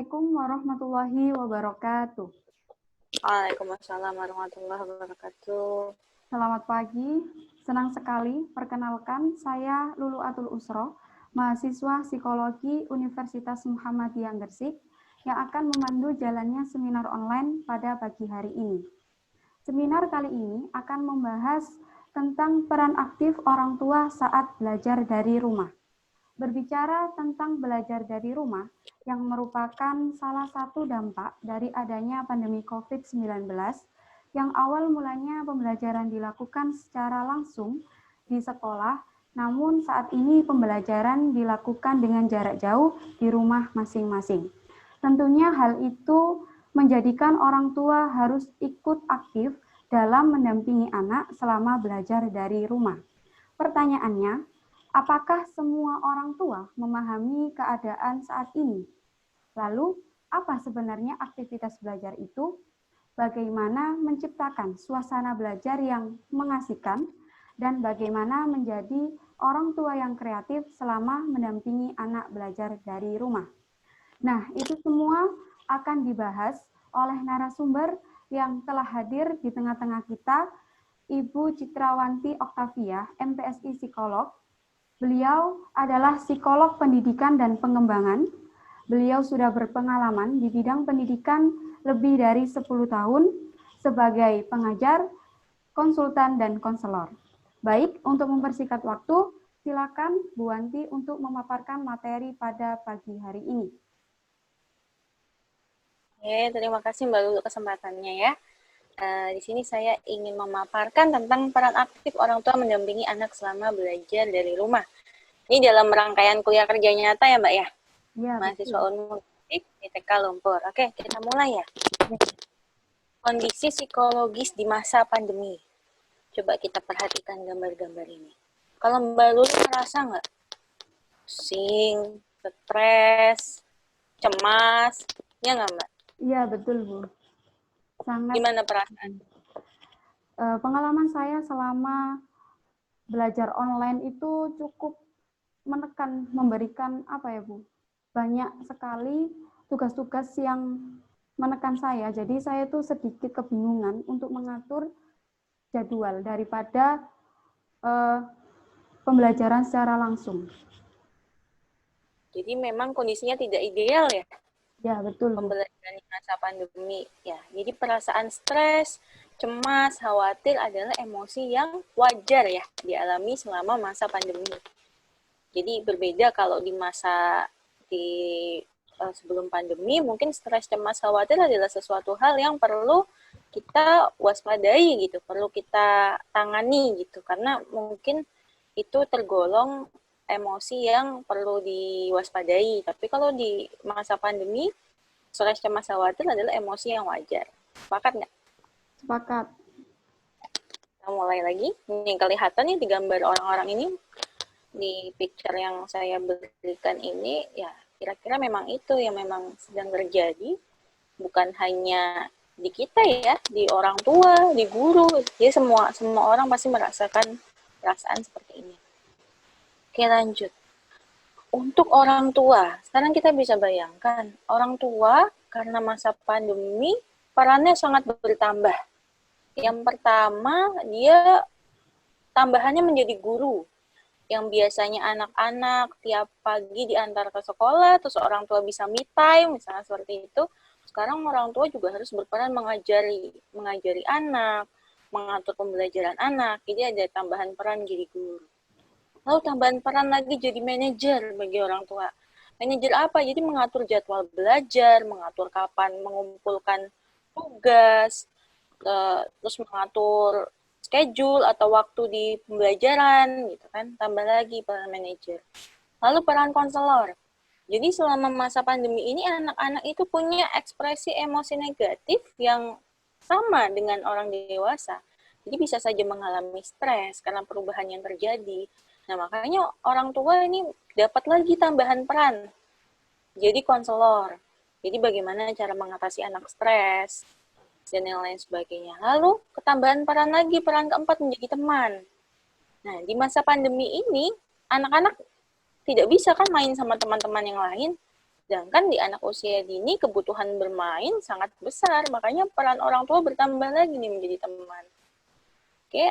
Assalamualaikum warahmatullahi wabarakatuh. Waalaikumsalam warahmatullahi wabarakatuh. Selamat pagi, senang sekali perkenalkan saya Lulu Atul Usro, mahasiswa Psikologi Universitas Muhammadiyah Gresik yang akan memandu jalannya seminar online pada pagi hari ini. Seminar kali ini akan membahas tentang peran aktif orang tua saat belajar dari rumah. Berbicara tentang belajar dari rumah yang merupakan salah satu dampak dari adanya pandemi COVID-19 yang awal mulanya pembelajaran dilakukan secara langsung di sekolah, namun saat ini pembelajaran dilakukan dengan jarak jauh di rumah masing-masing. Tentunya hal itu menjadikan orang tua harus ikut aktif dalam mendampingi anak selama belajar dari rumah. Pertanyaannya, apakah semua orang tua memahami keadaan saat ini? Lalu, apa sebenarnya aktivitas belajar itu? Bagaimana menciptakan suasana belajar yang mengasihkan? Dan bagaimana menjadi orang tua yang kreatif selama mendampingi anak belajar dari rumah? Nah, itu semua akan dibahas oleh narasumber yang telah hadir di tengah-tengah kita, Ibu Citrawanti Oktavia, MPSI Psikolog. Beliau adalah psikolog pendidikan dan pengembangan. Beliau sudah berpengalaman di bidang pendidikan lebih dari 10 tahun sebagai pengajar, konsultan, dan konselor. Baik, untuk mempersingkat waktu, silakan Bu Wanti untuk memaparkan materi pada pagi hari ini. Oke, terima kasih Mbak Lulu kesempatannya ya. Di sini saya ingin memaparkan tentang peran aktif orang tua mendampingi anak selama belajar dari rumah. Ini dalam rangkaian kuliah kerja nyata ya Mbak ya? Ya, Mahasiswa betul. Unmul ITK Lumpur. Oke, kita mulai ya. Kondisi psikologis di masa pandemi. Coba kita perhatikan gambar-gambar ini. Kalau Mbak Lulu merasa nggak pusing, stres, cemas, ya nggak Mbak? Iya, betul Bu. Sangat. Gimana perasaan? Pengalaman saya selama belajar online itu cukup menekan, memberikan apa ya Bu? Banyak sekali tugas-tugas yang menekan saya. Jadi saya tuh sedikit kebingungan untuk mengatur jadwal daripada pembelajaran secara langsung. Jadi memang kondisinya tidak ideal ya? Ya, betul Bu. Pembelajaran di masa pandemi ya. Jadi perasaan stres, cemas, khawatir adalah emosi yang wajar ya dialami selama masa pandemi. Jadi berbeda kalau di masa sebelum pandemi, mungkin stres, cemas, khawatir adalah sesuatu hal yang perlu kita waspadai gitu, perlu kita tangani gitu, karena mungkin itu tergolong emosi yang perlu diwaspadai. Tapi kalau di masa pandemi, stres, cemas, khawatir adalah emosi yang wajar. Sepakat nggak? Sepakat. Kita mulai lagi. Ini kelihatan nih di gambar orang-orang ini, di picture yang saya berikan ini, ya kira-kira memang itu yang memang sedang terjadi. Bukan hanya di kita ya, di orang tua, di guru. Jadi semua orang pasti merasakan perasaan seperti ini. Oke, lanjut. Untuk orang tua, sekarang kita bisa bayangkan, orang tua karena masa pandemi, perannya sangat bertambah. Yang pertama, dia tambahannya menjadi guru. Yang biasanya anak-anak tiap pagi diantar ke sekolah, terus orang tua bisa me time, misalnya seperti itu. Sekarang orang tua juga harus berperan mengajari anak, mengatur pembelajaran anak. Jadi ada tambahan peran jadi guru. Lalu tambahan peran lagi jadi manajer bagi orang tua. Manajer apa? Jadi mengatur jadwal belajar, mengatur kapan mengumpulkan tugas, terus mengatur schedule atau waktu di pembelajaran gitu kan. Tambah lagi peran manajer. Lalu peran konselor. Jadi selama masa pandemi ini anak-anak itu punya ekspresi emosi negatif yang sama dengan orang dewasa. Jadi bisa saja mengalami stres karena perubahan yang terjadi. Nah, makanya orang tua ini dapat lagi tambahan peran. Jadi konselor. Jadi bagaimana cara mengatasi anak stres dan yang lain sebagainya. Lalu ketambahan peran lagi, peran keempat menjadi teman. Nah, di masa pandemi ini anak-anak tidak bisa kan main sama teman-teman yang lain. Sedangkan di anak usia dini kebutuhan bermain sangat besar, makanya peran orang tua bertambah lagi nih menjadi teman. Oke,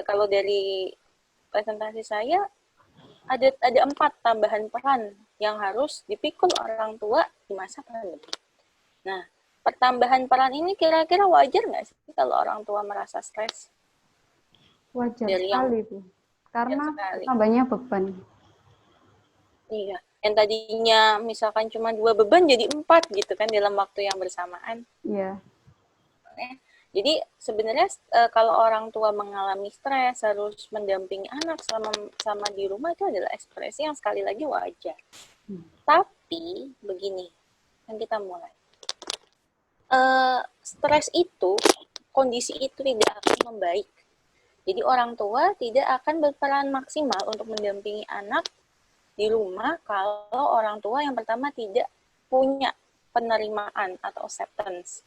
kalau dari presentasi saya ada 4 tambahan peran yang harus dipikul orang tua di masa pandemi. Nah, pertambahan peran ini kira-kira wajar nggak sih kalau orang tua merasa stres? Wajar Dari yang sekali itu. Karena sekali. tambahnya beban. Iya, yang tadinya misalkan cuma 2 beban jadi 4 gitu kan dalam waktu yang bersamaan. Iya. Jadi sebenarnya kalau orang tua mengalami stres harus mendampingi anak sama di rumah itu adalah ekspresi yang sekali lagi wajar. Tapi begini, yang kita mulai. Stres itu, kondisi itu tidak akan membaik. Jadi orang tua tidak akan berperan maksimal untuk mendampingi anak di rumah kalau orang tua yang pertama tidak punya penerimaan atau acceptance.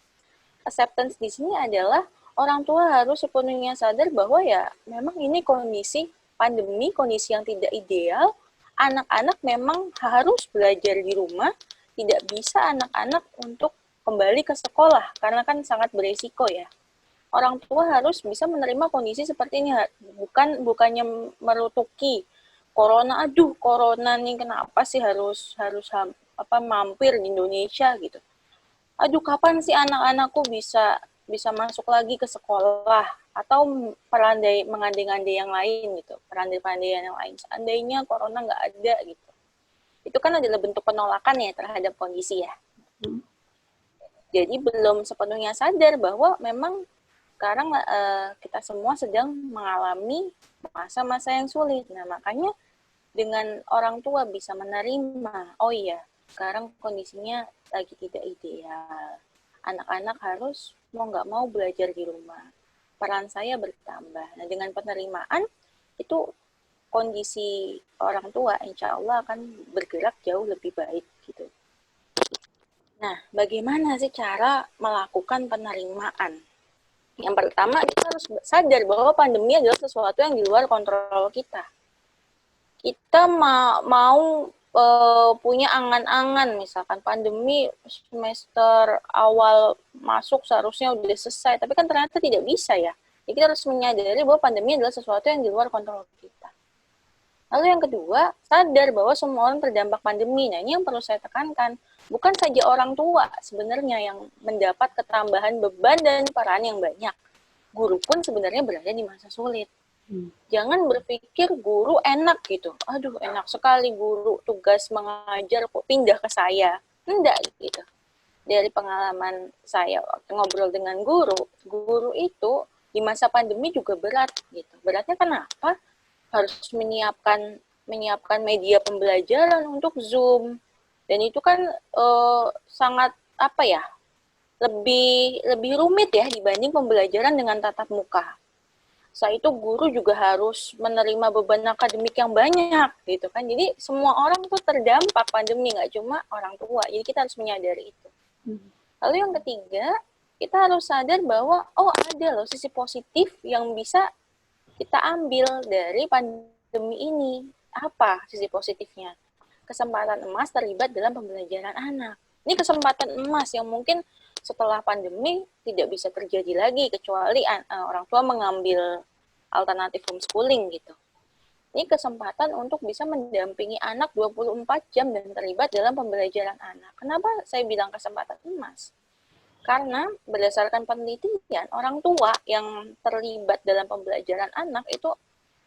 Acceptance di sini adalah orang tua harus sepenuhnya sadar bahwa ya memang ini kondisi pandemi, kondisi yang tidak ideal. Anak-anak memang harus belajar di rumah, tidak bisa anak-anak untuk kembali ke sekolah karena kan sangat beresiko ya. Orang tua harus bisa menerima kondisi seperti ini, bukannya merutuki corona, aduh corona nih kenapa sih harus mampir di Indonesia gitu. Aduh kapan sih anak-anakku bisa bisa masuk lagi ke sekolah atau mengandai-andai yang lain gitu, perandai-perandaian yang lain. Seandainya corona nggak ada gitu. Itu kan adalah bentuk penolakan ya terhadap kondisi ya. Jadi belum sepenuhnya sadar bahwa memang sekarang kita semua sedang mengalami masa-masa yang sulit. Nah, makanya dengan orang tua bisa menerima, oh iya, sekarang kondisinya lagi tidak ideal. Anak-anak harus mau nggak mau belajar di rumah. Peran saya bertambah. Nah, dengan penerimaan, itu kondisi orang tua insya Allah akan bergerak jauh lebih baik gitu. Nah, bagaimana sih cara melakukan penerimaan? Yang pertama, kita harus sadar bahwa pandemi adalah sesuatu yang di luar kontrol kita. Kita mau punya angan-angan, misalkan pandemi semester awal masuk seharusnya udah selesai, tapi kan ternyata tidak bisa ya. Jadi kita harus menyadari bahwa pandemi adalah sesuatu yang di luar kontrol kita. Lalu yang kedua, sadar bahwa semua orang terdampak pandemi. Nah, ini yang perlu saya tekankan. Bukan saja orang tua sebenarnya yang mendapat ketambahan beban dan peran yang banyak. Guru pun sebenarnya berada di masa sulit. Jangan berpikir guru enak gitu. Aduh, enak sekali guru, tugas mengajar kok pindah ke saya. Enggak gitu. Dari pengalaman saya waktu ngobrol dengan guru itu di masa pandemi juga berat gitu. Beratnya kenapa? Harus menyiapkan media pembelajaran untuk Zoom. Dan itu kan sangat apa ya? Lebih rumit ya dibanding pembelajaran dengan tatap muka. Setelah itu guru juga harus menerima beban akademik yang banyak gitu kan. Jadi semua orang tuh terdampak pandemi, nggak cuma orang tua. Jadi kita harus menyadari itu. Lalu yang ketiga, kita harus sadar bahwa oh ada loh sisi positif yang bisa kita ambil dari pandemi ini. Apa sisi positifnya? Kesempatan emas terlibat dalam pembelajaran anak. Ini kesempatan emas yang mungkin setelah pandemi tidak bisa terjadi lagi kecuali orang tua mengambil alternatif homeschooling gitu. Ini kesempatan untuk bisa mendampingi anak 24 jam dan terlibat dalam pembelajaran anak. Kenapa saya bilang kesempatan emas? Karena berdasarkan penelitian, orang tua yang terlibat dalam pembelajaran anak itu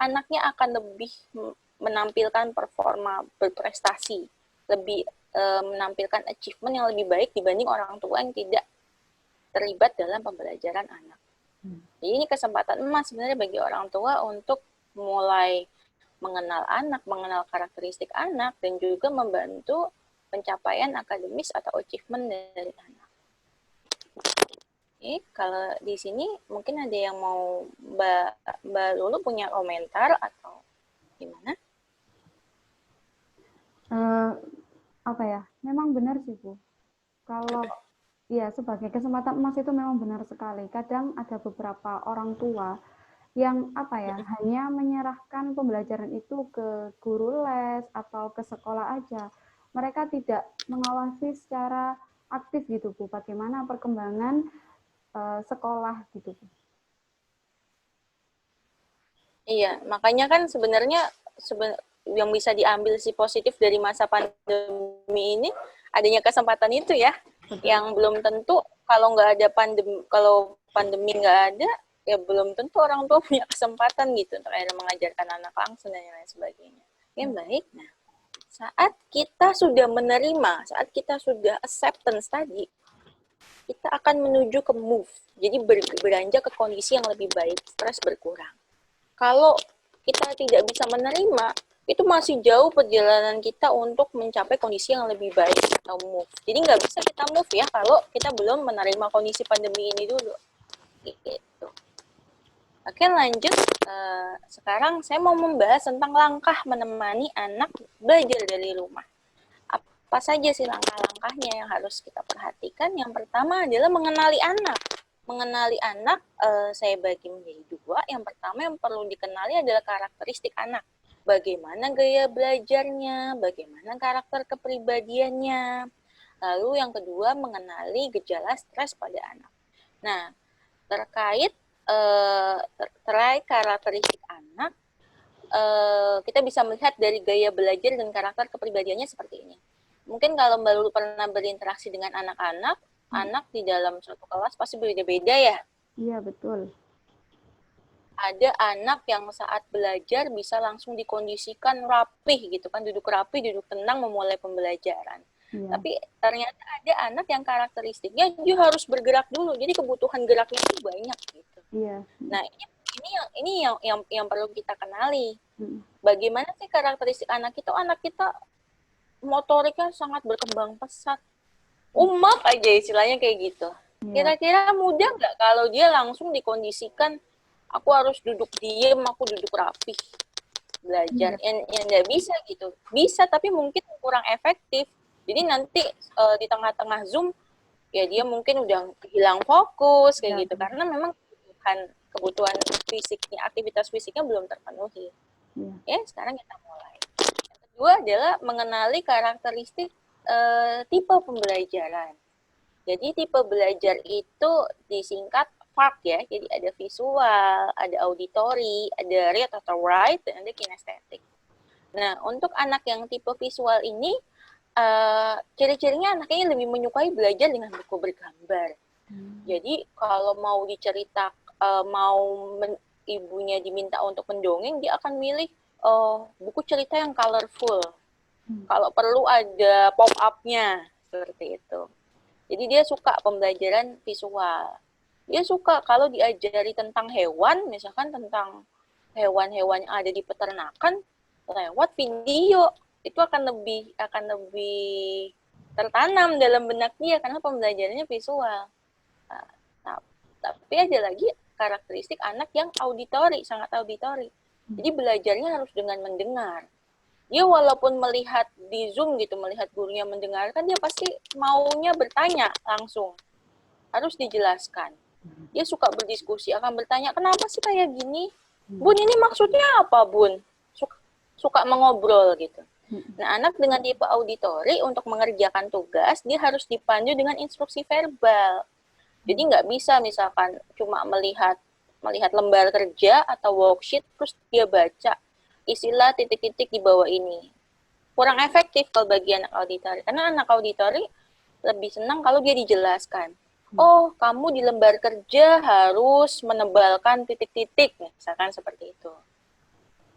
anaknya akan lebih menampilkan performa berprestasi, lebih menampilkan achievement yang lebih baik dibanding orang tua yang tidak terlibat dalam pembelajaran anak. Jadi ini kesempatan emas sebenarnya bagi orang tua untuk mulai mengenal anak, mengenal karakteristik anak, dan juga membantu pencapaian akademis atau achievement dari anak. Oke, kalau di sini mungkin ada yang mau Mbak Lulu punya komentar atau gimana? Apa ya? Memang benar sih Bu. Kalau ya sebagai kesempatan emas itu memang benar sekali. Kadang ada beberapa orang tua yang apa ya hanya menyerahkan pembelajaran itu ke guru les atau ke sekolah aja. mereka tidak mengawasi secara aktif gitu Bu, bagaimana perkembangan sekolah gitu Bu. Iya, makanya kan sebenarnya yang bisa diambil si positif dari masa pandemi ini adanya kesempatan itu ya. Betul. Yang belum tentu kalau nggak ada pandemi, kalau pandemi nggak ada, ya belum tentu orang tua punya kesempatan gitu untuk akhirnya mengajarkan anak langsung dan lain sebagainya. Ya baik. Nah, saat kita sudah menerima, saat kita sudah acceptance tadi, kita akan menuju ke move. Jadi beranjak ke kondisi yang lebih baik, stres berkurang. Kalau kita tidak bisa menerima, itu masih jauh perjalanan kita untuk mencapai kondisi yang lebih baik atau move. Jadi nggak bisa kita move ya kalau kita belum menerima kondisi pandemi ini dulu. Gitu. Oke lanjut. Sekarang saya mau membahas tentang langkah menemani anak belajar dari rumah. Apa saja sih langkah-langkahnya yang harus kita perhatikan? Yang pertama adalah mengenali anak. Mengenali anak, saya bagi menjadi dua. Yang pertama yang perlu dikenali adalah karakteristik anak. Bagaimana gaya belajarnya, bagaimana karakter kepribadiannya. Lalu yang kedua, mengenali gejala stres pada anak. Nah, terkait karakteristik anak, kita bisa melihat dari gaya belajar dan karakter kepribadiannya seperti ini. Mungkin kalau Mbak Lulu pernah berinteraksi dengan anak-anak, anak di dalam suatu kelas pasti beda-beda ya. Iya, betul. Ada anak yang saat belajar bisa langsung dikondisikan rapih gitu kan, duduk rapi, duduk tenang memulai pembelajaran. Iya. Tapi ternyata ada anak yang karakteristiknya dia harus bergerak dulu, jadi kebutuhan geraknya itu banyak gitu. Iya. Nah ini yang perlu kita kenali. Bagaimana sih karakteristik anak kita? Anak kita motoriknya sangat berkembang pesat, umak aja istilahnya kayak gitu. Kira-kira mudah nggak kalau dia langsung dikondisikan aku harus duduk diem, aku duduk rapi belajar? Yang nggak bisa gitu. Bisa tapi mungkin kurang efektif. Jadi nanti di tengah-tengah Zoom ya dia mungkin udah hilang fokus kayak gitu karena memang kebutuhan fisiknya, aktivitas fisiknya belum terpenuhi. Ya, sekarang kita mulai. Yang kedua adalah mengenali karakteristik tipe pembelajaran. Jadi tipe belajar itu disingkat FARC ya. Jadi ada visual, ada auditory, ada read atau write, dan ada kinestetik. Nah, untuk anak yang tipe visual ini, ciri-cirinya anaknya lebih menyukai belajar dengan buku bergambar. Jadi kalau mau dicerita, ibunya diminta untuk mendongeng, dia akan milih buku cerita yang colorful. Kalau perlu ada pop-up-nya, seperti itu. Jadi dia suka pembelajaran visual. Dia suka kalau diajari tentang hewan, misalkan tentang hewan-hewan yang ada di peternakan, lewat video, itu akan lebih tertanam dalam benak dia karena pembelajarannya visual. Nah, tapi ada lagi karakteristik anak yang auditori, sangat auditori. Jadi belajarnya harus dengan mendengar. Dia walaupun melihat di Zoom gitu, melihat gurunya mendengarkan, dia pasti maunya bertanya langsung. Harus dijelaskan. Dia suka berdiskusi, akan bertanya, kenapa sih kayak gini? Bun, ini maksudnya apa, Bun? Suka mengobrol gitu. Nah, anak dengan tipe auditori untuk mengerjakan tugas, dia harus dipandu dengan instruksi verbal. Jadi nggak bisa misalkan cuma melihat lembar kerja atau worksheet, terus dia baca istilah titik-titik di bawah ini. Kurang efektif kalau bagi anak auditori. Karena anak auditori lebih senang kalau dia dijelaskan. Oh, kamu di lembar kerja harus menebalkan titik-titik, misalkan seperti itu.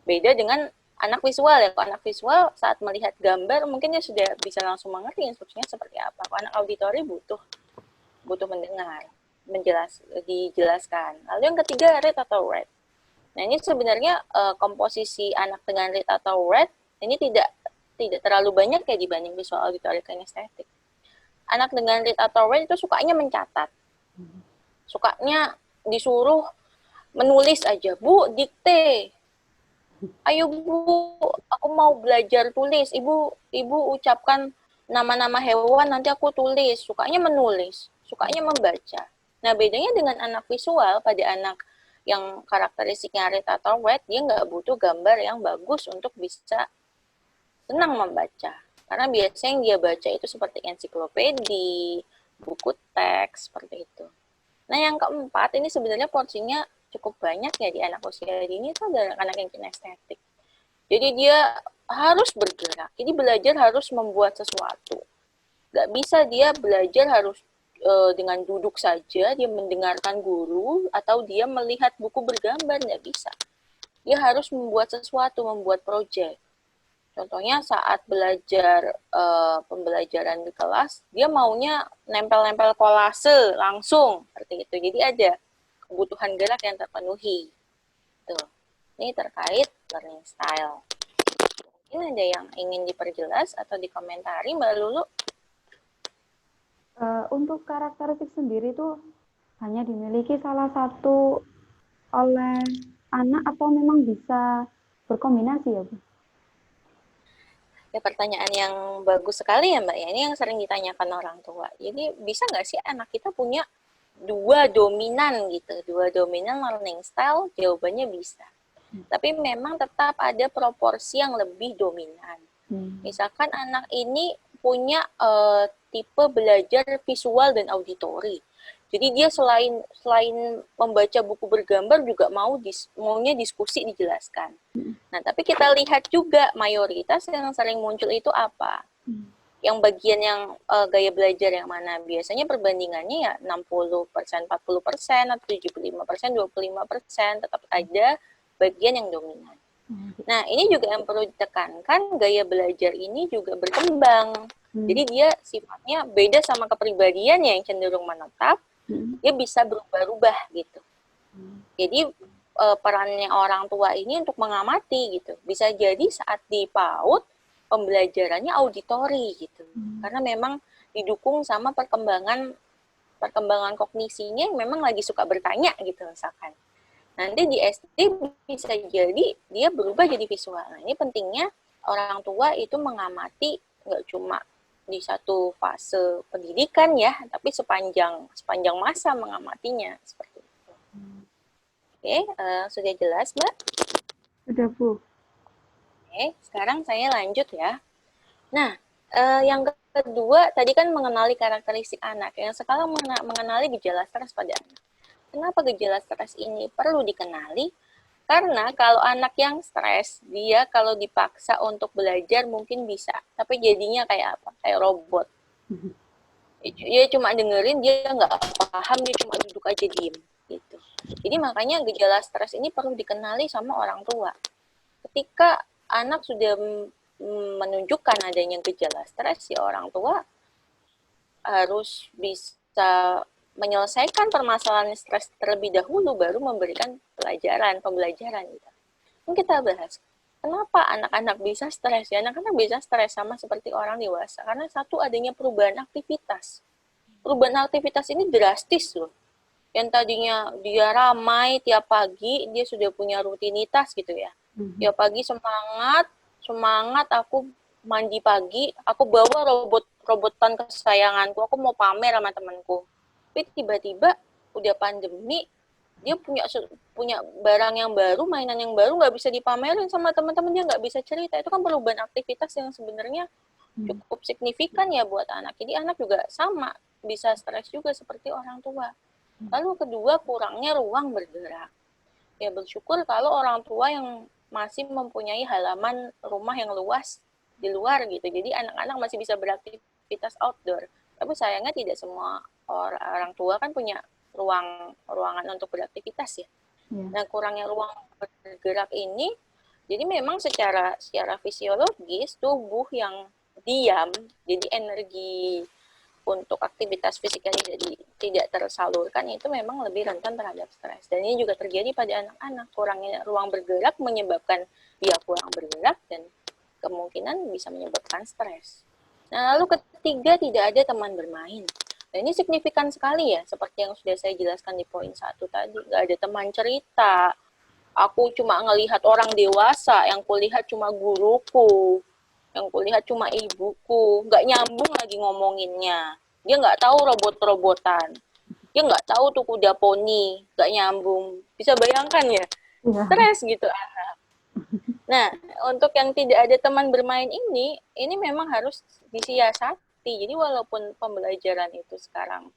Beda dengan anak visual ya. Kalau anak visual saat melihat gambar mungkin dia sudah bisa langsung mengerti instruksinya seperti apa. Kalau anak auditori butuh mendengar, dijelaskan. Lalu yang ketiga, read atau write. Nah, ini sebenarnya komposisi anak dengan read atau write ini tidak terlalu banyak ya dibanding visual, auditory, kinestetik. Anak dengan read atau write itu sukanya mencatat. Sukanya disuruh menulis aja. Bu, dikte. Ayo Bu, aku mau belajar tulis. Ibu ucapkan nama-nama hewan, nanti aku tulis. Sukanya menulis, sukanya membaca. Nah, bedanya dengan anak visual, pada anak yang karakteristiknya read atau write, dia nggak butuh gambar yang bagus untuk bisa senang membaca. Karena biasanya yang dia baca itu seperti ensiklopedi, buku teks, seperti itu. Nah, yang keempat, ini sebenarnya porsinya cukup banyak ya di anak usia dini itu adalah anak yang kinestetik. Jadi dia harus bergerak. Jadi belajar harus membuat sesuatu. Gak bisa dia belajar harus dengan duduk saja, dia mendengarkan guru, atau dia melihat buku bergambar, nggak bisa. Dia harus membuat sesuatu, membuat proyek. Contohnya saat belajar pembelajaran di kelas, dia maunya nempel-nempel kolase langsung, seperti itu. Jadi ada kebutuhan gerak yang terpenuhi. Tuh. Ini terkait learning style. Mungkin ada yang ingin diperjelas atau dikomentari, Mbak Lulu? Untuk karakteristik sendiri itu hanya dimiliki salah satu oleh anak atau memang bisa berkombinasi ya, Bu? Ya, pertanyaan yang bagus sekali ya, Mbak. Ya, ini yang sering ditanyakan orang tua. Jadi bisa nggak sih anak kita punya dua dominan gitu, dua dominan learning style? Jawabannya bisa. Tapi memang tetap ada proporsi yang lebih dominan. Misalkan anak ini punya tipe belajar visual dan auditori. Jadi dia selain membaca buku bergambar juga maunya diskusi dijelaskan. Nah, tapi kita lihat juga mayoritas yang sering muncul itu apa? Yang bagian yang gaya belajar yang mana? Biasanya perbandingannya ya 60%, 40%, atau 75%, 25%, tetap ada bagian yang dominan. Nah, ini juga yang perlu ditekankan, gaya belajar ini juga berkembang. Jadi dia sifatnya beda sama kepribadiannya yang cenderung menetap, dia bisa berubah-ubah gitu. Jadi perannya orang tua ini untuk mengamati gitu. Bisa jadi saat di PAUD, pembelajarannya auditori gitu. Karena memang didukung sama perkembangan kognisinya yang memang lagi suka bertanya gitu misalkan. Nanti di SD bisa jadi dia berubah jadi visual. Nah, ini pentingnya orang tua itu mengamati nggak cuma di satu fase pendidikan ya, tapi sepanjang masa mengamatinya seperti itu. Oke, sudah jelas, Mbak? Sudah, Bu. Oke, sekarang saya lanjut ya. Nah, yang kedua tadi kan mengenali karakteristik anak. Yang sekarang mengenali gejala stres pada anak. Kenapa gejala stres ini perlu dikenali? Karena kalau anak yang stres, dia kalau dipaksa untuk belajar mungkin bisa, tapi jadinya kayak apa? Kayak robot. Dia cuma dengerin, dia nggak paham, dia cuma duduk aja diem. Gitu. Jadi makanya gejala stres ini perlu dikenali sama orang tua. Ketika anak sudah menunjukkan adanya gejala stres, ya orang tua harus bisa menyelesaikan permasalahan stres terlebih dahulu baru memberikan pembelajaran gitu. Ini kita bahas kenapa anak-anak bisa stres ya. Anak-anak bisa stres sama seperti orang dewasa karena satu adanya perubahan aktivitas. Perubahan aktivitas ini drastis loh. Yang tadinya dia ramai tiap pagi, dia sudah punya rutinitas gitu ya. Tiap pagi semangat aku mandi pagi, aku bawa robotan kesayanganku, aku mau pamer sama temanku. Tapi tiba-tiba udah pandemi, dia punya barang yang baru, mainan yang baru, nggak bisa dipamerin sama teman-teman, dia nggak bisa cerita. Itu kan perubahan aktivitas yang sebenarnya cukup signifikan ya buat anak. Jadi anak juga sama, bisa stres juga seperti orang tua. Lalu kedua, kurangnya ruang bergerak. Ya bersyukur kalau orang tua yang masih mempunyai halaman rumah yang luas di luar gitu. Jadi anak-anak masih bisa beraktivitas outdoor. Tapi sayangnya tidak semua orang tua kan punya ruangan untuk beraktivitas ya. Nah, kurangnya ruang bergerak ini, jadi memang secara fisiologis tubuh yang diam, jadi energi untuk aktivitas fisik yang tidak tersalurkan itu memang lebih rentan terhadap stres. Dan ini juga terjadi pada anak-anak. Kurangnya ruang bergerak menyebabkan dia kurang bergerak dan kemungkinan bisa menyebabkan stres. Nah, lalu ketiga, tidak ada teman bermain. Nah, ini signifikan sekali ya, seperti yang sudah saya jelaskan di poin 1 tadi. Nggak ada teman cerita. Aku cuma ngelihat orang dewasa, yang kulihat cuma guruku, yang kulihat cuma ibuku. Nggak nyambung lagi ngomonginnya. Dia nggak tahu robot-robotan. Dia nggak tahu tuh kuda poni. Nggak nyambung. Bisa bayangkan ya? Stres gitu anak. Nah, untuk yang tidak ada teman bermain ini memang harus disiasati. Jadi walaupun pembelajaran itu sekarang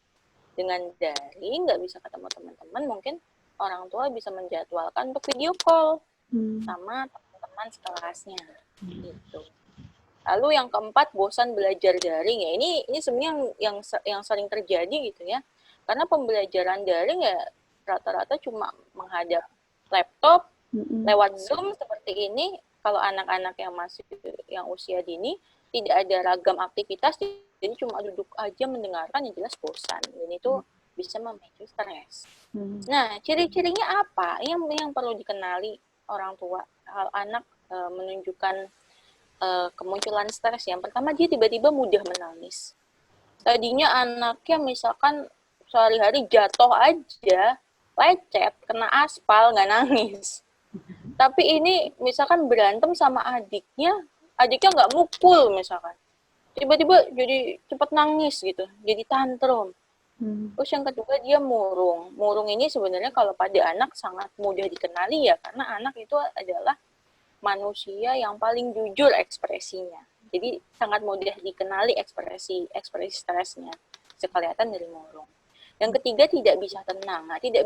dengan daring, nggak bisa ketemu teman-teman, mungkin orang tua bisa menjadwalkan untuk video call sama teman-teman sekelasnya. Gitu. Lalu yang keempat, bosan belajar daring ya. Ini sebenarnya yang sering terjadi gitu ya. Karena pembelajaran daring ya rata-rata cuma menghadap laptop, lewat Zoom seperti ini. Kalau anak-anak yang masih yang usia dini tidak ada ragam aktivitas, jadi cuma duduk aja mendengarkan, yang jelas bosan. Dan itu bisa memicu stres. Nah, ciri-cirinya apa? Yang perlu dikenali orang tua, hal anak menunjukkan kemunculan stres. Yang pertama, dia tiba-tiba mudah menangis. Tadinya anaknya misalkan sehari-hari jatuh aja, lecet, kena aspal, nggak nangis. Tapi ini misalkan berantem sama adiknya nggak mukul misalkan. Tiba-tiba jadi cepet nangis gitu, jadi tantrum. Terus yang kedua dia murung. Murung ini sebenarnya kalau pada anak sangat mudah dikenali ya, karena anak itu adalah manusia yang paling jujur ekspresinya. Jadi sangat mudah dikenali ekspresi stresnya. Kelihatan dari murung. Yang ketiga tidak bisa tenang. Nah, tidak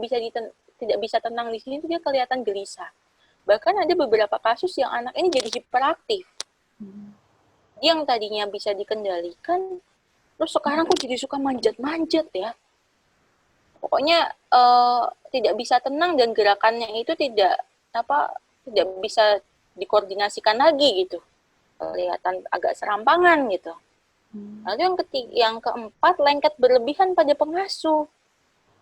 bisa tenang di sini dia kelihatan gelisah. Bahkan ada beberapa kasus yang anak ini jadi hiperaktif. Dia yang tadinya bisa dikendalikan, terus sekarang kok jadi suka manjat-manjat ya. Pokoknya tidak bisa tenang dan gerakannya itu tidak bisa dikoordinasikan lagi gitu, kelihatan agak serampangan gitu. Lalu yang keempat, lengket berlebihan pada pengasuh.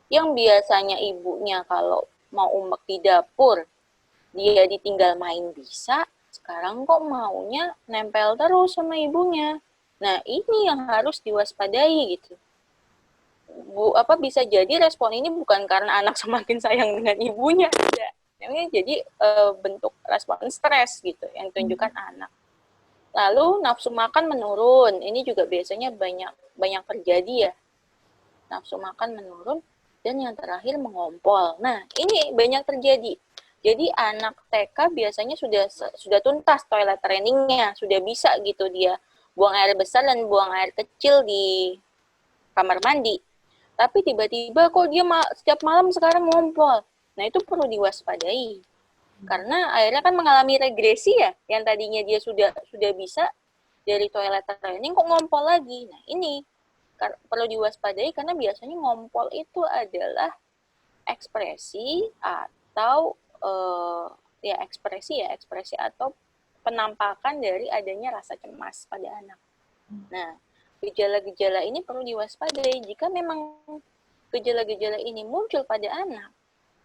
Yang biasanya ibunya kalau mau umek di dapur, dia ditinggal main bisa, sekarang kok maunya nempel terus sama ibunya. Nah, ini yang harus diwaspadai gitu. Bisa jadi respon ini bukan karena anak semakin sayang dengan ibunya, tidak. Ini jadi bentuk respon stres gitu yang ditunjukkan anak. Lalu nafsu makan menurun. Ini juga biasanya banyak terjadi ya. Nafsu makan menurun dan yang terakhir mengompol. Nah, ini banyak terjadi. Jadi anak TK biasanya sudah tuntas toilet trainingnya, sudah bisa gitu dia buang air besar dan buang air kecil di kamar mandi. Tapi tiba-tiba kok dia setiap malam sekarang ngompol. Nah, itu perlu diwaspadai. Karena akhirnya kan mengalami regresi ya, yang tadinya dia sudah bisa dari toilet training kok ngompol lagi. Nah, ini perlu diwaspadai karena biasanya ngompol itu adalah ekspresi atau ekspresi atau penampakan dari adanya rasa cemas pada anak. Nah, gejala-gejala ini perlu diwaspadai. Jika memang gejala-gejala ini muncul pada anak,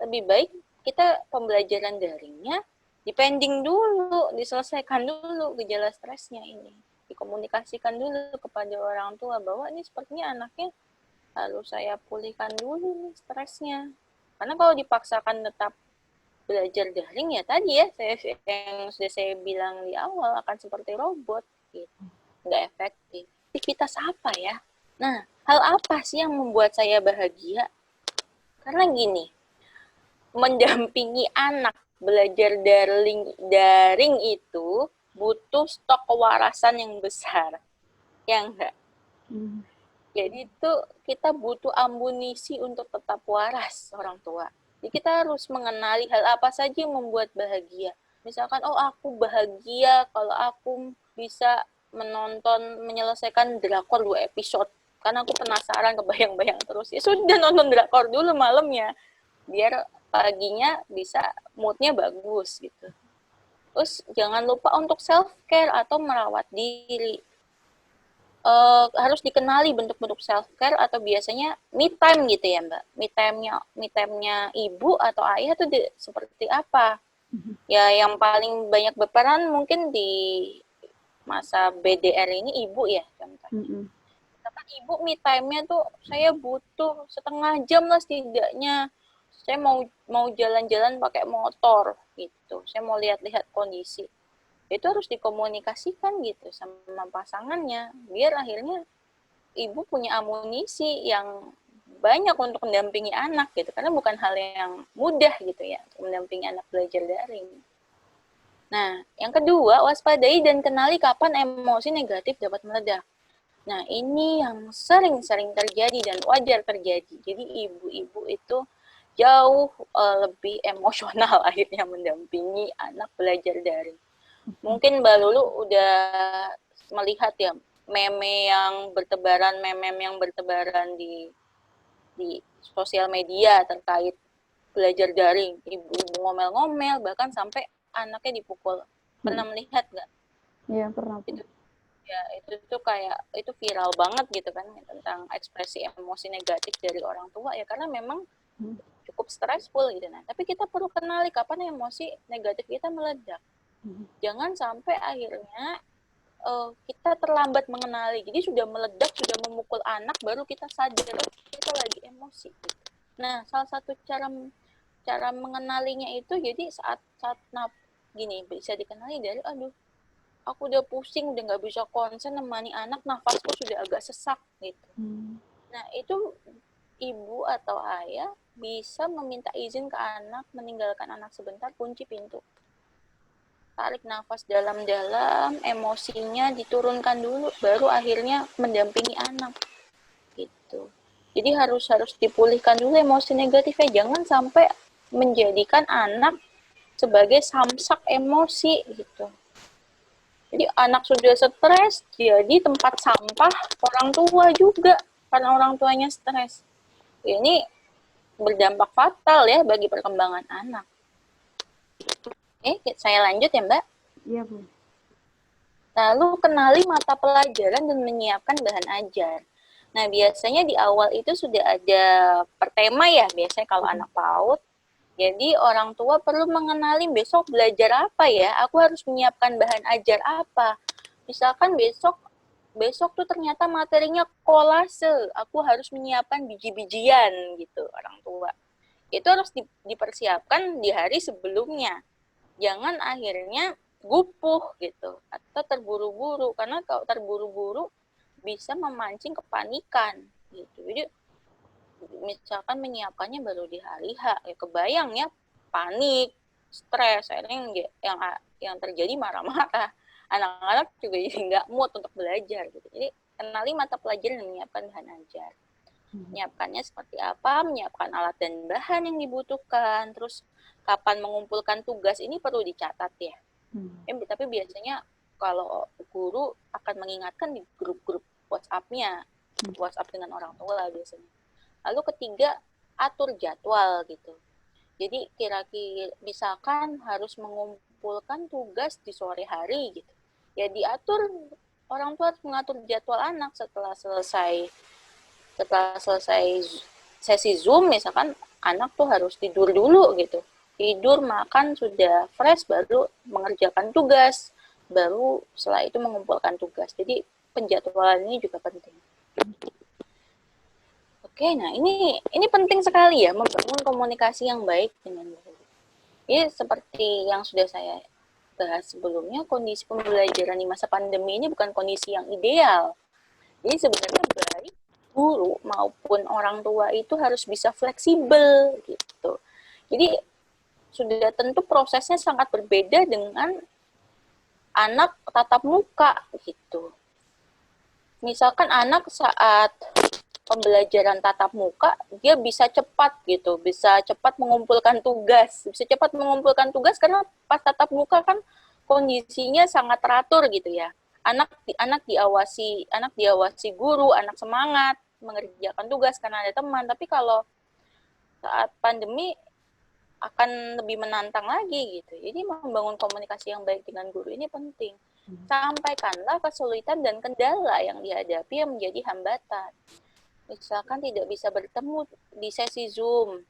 lebih baik kita pembelajaran daringnya dipending dulu, diselesaikan dulu gejala stresnya ini. Dikomunikasikan dulu kepada orang tua bahwa ini sepertinya anaknya harus saya pulihkan dulu nih stresnya. Karena kalau dipaksakan tetap belajar daring ya tadi ya, yang sudah saya bilang di awal akan seperti robot gitu. Nggak efektif. Aktivitas apa ya? Nah, hal apa sih yang membuat saya bahagia? Karena gini, mendampingi anak belajar daring itu butuh stok kewarasan yang besar. Ya enggak? Jadi itu kita butuh amunisi untuk tetap waras orang tua. Jadi kita harus mengenali hal apa saja yang membuat bahagia. Misalkan, oh aku bahagia kalau aku bisa menyelesaikan drakor 2 episode. Karena aku penasaran, kebayang-bayang terus. Ya sudah, nonton drakor dulu malamnya. Biar paginya bisa moodnya bagus gitu. Terus jangan lupa untuk self-care atau merawat diri. Harus dikenali bentuk-bentuk self care atau biasanya me time gitu ya Mbak. Me time-nya ibu atau ayah itu seperti apa? Ya yang paling banyak berperan mungkin di masa BDR ini ibu ya contohnya. Tapi ibu me time-nya tuh saya butuh setengah jam lah setidaknya. Saya mau jalan-jalan pakai motor gitu. Saya mau lihat-lihat kondisi. Itu harus dikomunikasikan gitu sama pasangannya biar akhirnya ibu punya amunisi yang banyak untuk mendampingi anak gitu karena bukan hal yang mudah gitu ya mendampingi anak belajar daring. Nah, yang kedua, waspadai dan kenali kapan emosi negatif dapat meledak. Nah, ini yang sering-sering terjadi dan wajar terjadi. Jadi ibu-ibu itu jauh lebih emosional akhirnya mendampingi anak belajar daring. Mungkin Mbak Lulu udah melihat ya meme yang bertebaran, meme yang bertebaran di sosial media terkait belajar daring. Ibu-ibu ngomel-ngomel, bahkan sampai anaknya dipukul. Pernah melihat nggak? Iya, pernah, Bu. Itu ya itu tuh kayak itu viral banget gitu kan tentang ekspresi emosi negatif dari orang tua ya karena memang cukup stressful gitu. Nah, tapi kita perlu kenali kapan emosi negatif kita meledak. Jangan sampai akhirnya kita terlambat mengenali. Jadi sudah meledak, sudah memukul anak, baru kita sadar kita lagi emosi. Nah, salah satu cara mengenalinya itu jadi saat gini bisa dikenali dari aduh aku udah pusing, udah nggak bisa konsen nemani anak, nafasku sudah agak sesak gitu. Nah itu ibu atau ayah bisa meminta izin ke anak, meninggalkan anak sebentar, kunci pintu. Tarik nafas dalam-dalam, emosinya diturunkan dulu, baru akhirnya mendampingi anak. Gitu. Jadi harus dipulihkan dulu emosi negatifnya, jangan sampai menjadikan anak sebagai samsak emosi gitu. Jadi anak sudah stres, jadi tempat sampah orang tua juga karena orang tuanya stres. Ini berdampak fatal ya bagi perkembangan anak. Saya lanjut ya Mbak. Iya, Bu. Lalu kenali mata pelajaran dan menyiapkan bahan ajar. Nah biasanya di awal itu sudah ada pertema ya, biasanya kalau anak PAUD. Jadi orang tua perlu mengenali besok belajar apa ya, aku harus menyiapkan bahan ajar apa. Misalkan besok tuh ternyata materinya kolase, aku harus menyiapkan biji-bijian gitu orang tua. Itu harus dipersiapkan di hari sebelumnya. Jangan akhirnya gupuh gitu atau terburu-buru karena kalau terburu-buru bisa memancing kepanikan gitu. Jadi misalkan menyiapkannya baru di hari H, ya kebayang ya panik, stres, akhirnya yang terjadi marah-marah. Anak-anak juga jadi nggak mood untuk belajar gitu. Jadi kenali mata pelajaran dan menyiapkan bahan ajar. Menyiapkannya seperti apa, menyiapkan alat dan bahan yang dibutuhkan, terus kapan mengumpulkan tugas ini perlu dicatat ya. Tapi biasanya kalau guru akan mengingatkan di grup-grup WhatsApp-nya, WhatsApp dengan orang tua lah biasanya. Lalu ketiga, atur jadwal gitu. Jadi kira-kira misalkan harus mengumpulkan tugas di sore hari gitu. Ya diatur, orang tua harus mengatur jadwal anak setelah selesai sesi Zoom misalkan anak tuh harus tidur dulu gitu. Tidur, makan sudah fresh baru mengerjakan tugas, baru setelah itu mengumpulkan tugas. Jadi penjadwalan ini juga penting. Oke, nah ini penting sekali ya membangun komunikasi yang baik dengan guru. Ini seperti yang sudah saya bahas sebelumnya, kondisi pembelajaran di masa pandemi ini bukan kondisi yang ideal. Jadi sebenarnya baik guru maupun orang tua itu harus bisa fleksibel gitu. Jadi sudah tentu prosesnya sangat berbeda dengan anak tatap muka gitu. Misalkan anak saat pembelajaran tatap muka, dia bisa cepat gitu, bisa cepat mengumpulkan tugas, karena pas tatap muka kan kondisinya sangat teratur gitu ya. Anak diawasi guru, anak semangat mengerjakan tugas karena ada teman. Tapi kalau saat pandemi akan lebih menantang lagi gitu. Jadi membangun komunikasi yang baik dengan guru ini penting. Sampaikanlah kesulitan dan kendala yang dihadapi yang menjadi hambatan. Misalkan tidak bisa bertemu di sesi Zoom,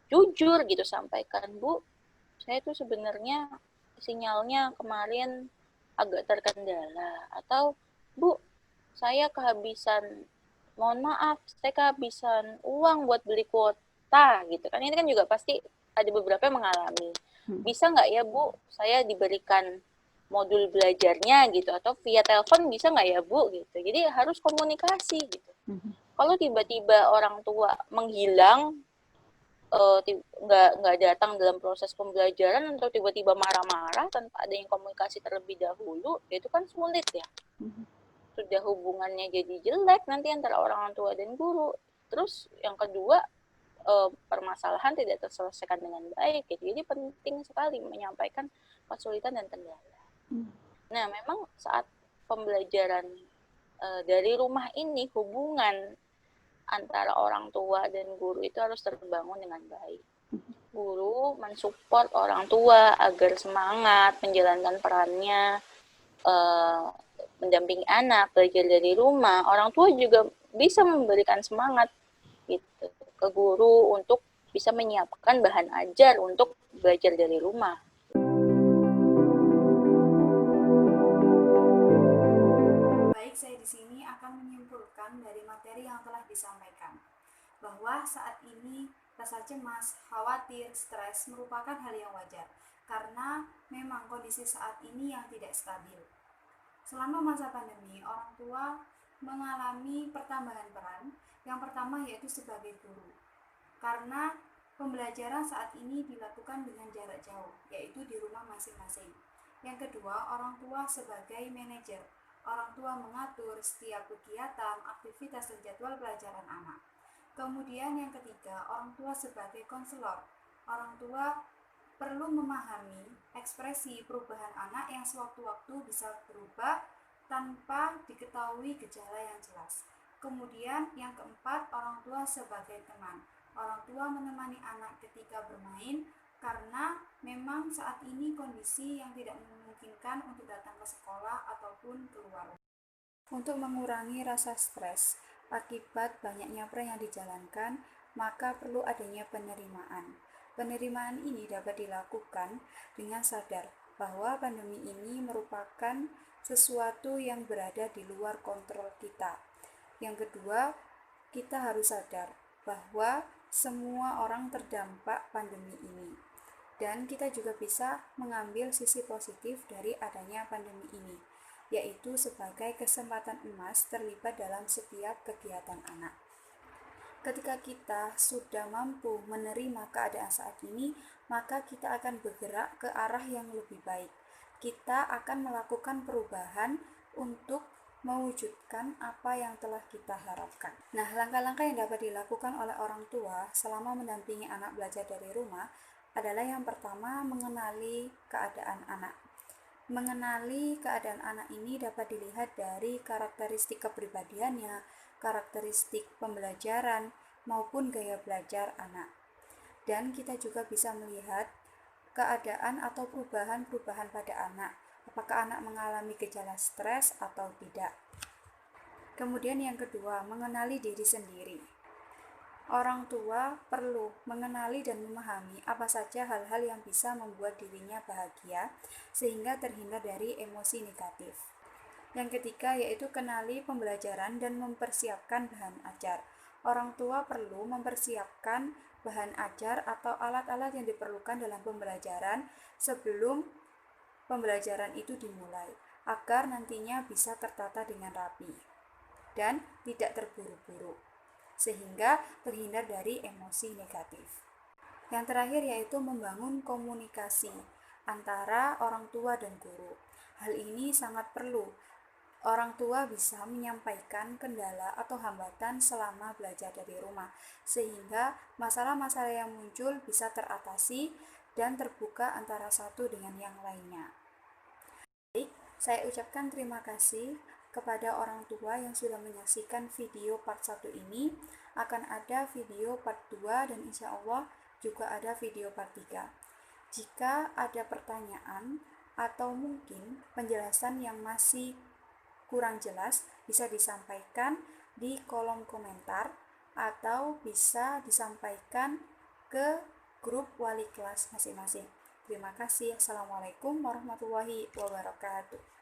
jujur gitu sampaikan, Bu, saya tuh sebenarnya sinyalnya kemarin agak terkendala. Atau, Bu, saya kehabisan, mohon maaf, saya kehabisan uang buat beli kuota gitu kan. Ini kan juga pasti ada beberapa yang mengalami. Bisa nggak ya, Bu, saya diberikan modul belajarnya gitu, atau via telepon bisa nggak ya, Bu, gitu. Jadi harus komunikasi gitu. Kalau tiba-tiba orang tua menghilang, nggak datang dalam proses pembelajaran atau tiba-tiba marah-marah tanpa adanya komunikasi terlebih dahulu, itu kan sulit ya. Sudah hubungannya jadi jelek nanti antara orang tua dan guru. Terus yang kedua, permasalahan tidak terselesaikan dengan baik gitu. Jadi penting sekali menyampaikan kesulitan dan kendala. Nah, memang saat pembelajaran dari rumah ini, hubungan antara orang tua dan guru itu harus terbangun dengan baik. Guru mensupport orang tua agar semangat menjalankan perannya, mendampingi anak belajar dari rumah. Orang tua juga bisa memberikan semangat gitu ke guru untuk bisa menyiapkan bahan ajar untuk belajar dari rumah. Baik, saya di sini akan menyimpulkan dari materi yang telah disampaikan bahwa saat ini rasa cemas, khawatir, stres merupakan hal yang wajar karena memang kondisi saat ini yang tidak stabil. Selama masa pandemi, orang tua mengalami pertambahan peran. Yang pertama yaitu sebagai guru, karena pembelajaran saat ini dilakukan dengan jarak jauh, yaitu di rumah masing-masing. Yang kedua, orang tua sebagai manajer. Orang tua mengatur setiap kegiatan, aktivitas, dan jadwal pelajaran anak. Kemudian yang ketiga, orang tua sebagai konselor. Orang tua perlu memahami ekspresi perubahan anak yang sewaktu-waktu bisa berubah tanpa diketahui gejala yang jelas. Kemudian yang keempat, orang tua sebagai teman. Orang tua menemani anak ketika bermain karena memang saat ini kondisi yang tidak memungkinkan untuk datang ke sekolah ataupun keluar. Untuk mengurangi rasa stres akibat banyaknya peran yang dijalankan, maka perlu adanya penerimaan. Penerimaan ini dapat dilakukan dengan sadar bahwa pandemi ini merupakan sesuatu yang berada di luar kontrol kita. Yang kedua, kita harus sadar bahwa semua orang terdampak pandemi ini. Dan kita juga bisa mengambil sisi positif dari adanya pandemi ini, yaitu sebagai kesempatan emas terlibat dalam setiap kegiatan anak. Ketika kita sudah mampu menerima keadaan saat ini, maka kita akan bergerak ke arah yang lebih baik. Kita akan melakukan perubahan untuk mewujudkan apa yang telah kita harapkan. Nah, langkah-langkah yang dapat dilakukan oleh orang tua selama mendampingi anak belajar dari rumah adalah yang pertama, mengenali keadaan anak. Mengenali keadaan anak ini dapat dilihat dari karakteristik kepribadiannya, karakteristik pembelajaran, maupun gaya belajar anak. Dan kita juga bisa melihat keadaan atau perubahan-perubahan pada anak. Apakah anak mengalami gejala stres atau tidak. Kemudian yang kedua, mengenali diri sendiri. Orang tua perlu mengenali dan memahami apa saja hal-hal yang bisa membuat dirinya bahagia sehingga terhindar dari emosi negatif. Yang ketiga yaitu kenali pembelajaran dan mempersiapkan bahan ajar. Orang tua perlu mempersiapkan bahan ajar atau alat-alat yang diperlukan dalam pembelajaran sebelum pembelajaran itu dimulai, agar nantinya bisa tertata dengan rapi dan tidak terburu-buru, sehingga terhindar dari emosi negatif. Yang terakhir yaitu membangun komunikasi antara orang tua dan guru. Hal ini sangat perlu. Orang tua bisa menyampaikan kendala atau hambatan selama belajar dari rumah, sehingga masalah-masalah yang muncul bisa teratasi dan terbuka antara satu dengan yang lainnya. Baik, saya ucapkan terima kasih kepada orang tua yang sudah menyaksikan video part 1 ini. Akan ada video part 2 dan insya Allah juga ada video part 3. Jika ada pertanyaan atau mungkin penjelasan yang masih kurang jelas, bisa disampaikan di kolom komentar atau bisa disampaikan ke grup wali kelas masing-masing. Terima kasih. Assalamualaikum warahmatullahi wabarakatuh.